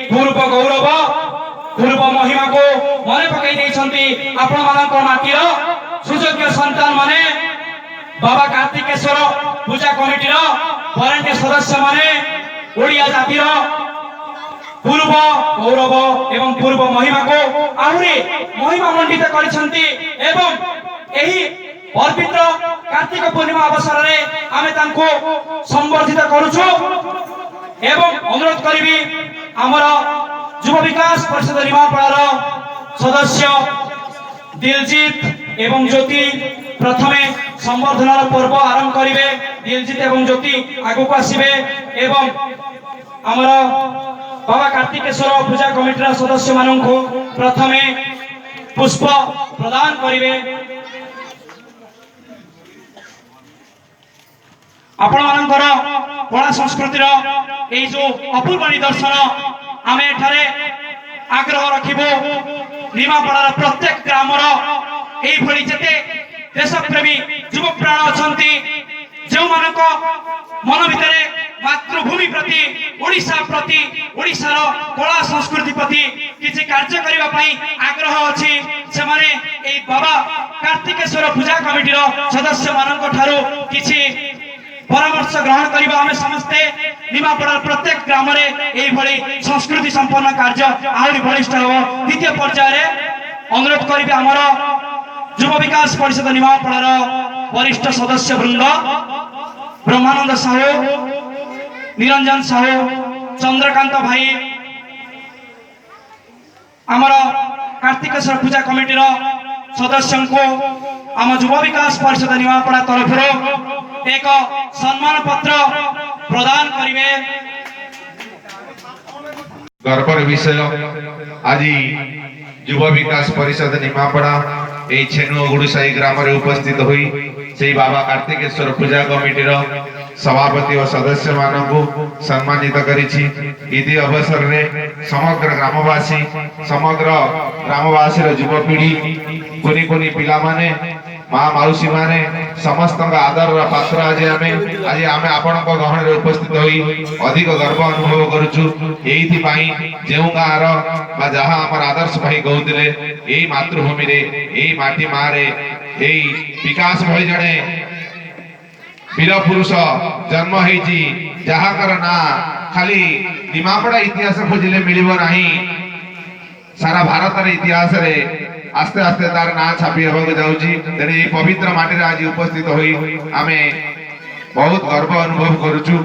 पूर्व गौरव पूर्व महिमा को मन पकई आपण मान माटीर सुयोग्य संतान माने बाबा कार्तिकेश्वर पूजा कमिटी वॉरंटी सदस्य माने ओडिया जातिर पूर्व गौरव एवं पूर्व महिमा को आहरी महिमा मंडित करिसंती एवं एही पवित्र कार्तिक पूर्णिमा अवसर में आमे तांको संबर्धित करूछु एवं अनुरोध करिबी हमर युवा विकास परिषद निमापड़ार सदस्य दिलजीत एवं ज्योति प्रथमे संबर्धनार पर्व आरंभ करिवे। दिलजीत एवं ज्योति आगु को आसीबे एवं हमर बाबा कार्तिकेश्वर पूजा कमिटीर सदस्य माननकु प्रथमे पुष्प प्रदान करिवे। आपण मानकर कला संस्कृतिर ए जो अपूर्व निदर्शन आमे एठारे आग्रह रखिबो निमापड़ार प्रत्येक ग्रामर एई भली जेते देशप्रेमी युवा प्राण अछंती जो मानक मन भितरे मातृभूमि प्रति ओडिशा प्रति ओडिशार कला संस्कृति प्रति किछि कार्य करिबा पई आग्रह अछि से माने एई बाबा कार्तिकेश्वर पूजा कमिटीर सदस्य मानक ठारो किछि परामर्श ग्रहण करिबा। आमे समस्ते निमापड़ार प्रत्येक ग्राम रे एई भली संस्कृति संपन्न कार्य आहुरी बलिष्ठ हो। द्वितीय पर्याय रे अनुरोध करिबे हमर युवा विकास परिषद निमापड़ार वरिष्ठ सदस्य वृंद ब्रह्मानंद साहू निरंजन साहू चंद्रकांत भाई आमर कार्तिकेश्वर पूजा कमिटीर सदस्य को आम युवा विकास परिषद निमापड़ा तरफ एक सम्मान पत्र प्रदान करिवे। गर्वर विषय आज युवा विकास परिषद निमापड़ा ए छेनु गुड़साई ग्राम रे उपस्थित हुई से बाबा कार्तिकेश्वर पूजा कमिटीर सभापति और सदस्य मानकु सम्मानित करिछि। इति अवसर रे समग्र ग्रामवासी रो युवपीढ़ी कुनी कुनी पिला माने माँ मौसी माने समस्त आदर पात्र आज आमे आपण गहन रे उपस्थित होई अधिक गर्व अनुभव करूछु। एइथि पई जेउ गाँर बा जहा हमर आदर्श भाई कहउतिले एई मातृभूमि रे एई माटी मारे एई विकास भई जणे वीर पुरुष जन्म हेछि जहा कर ना खाली निमापड़ा इतिहास खोजिले मिलिबो नाही सारा भारत रे इतिहास रे आस्ते आस्ते तार ना छापी होबो जाउची। तेने पवित्र माटी रे आज उपस्थित होई आमे बहुत गर्व अनुभव करूछु।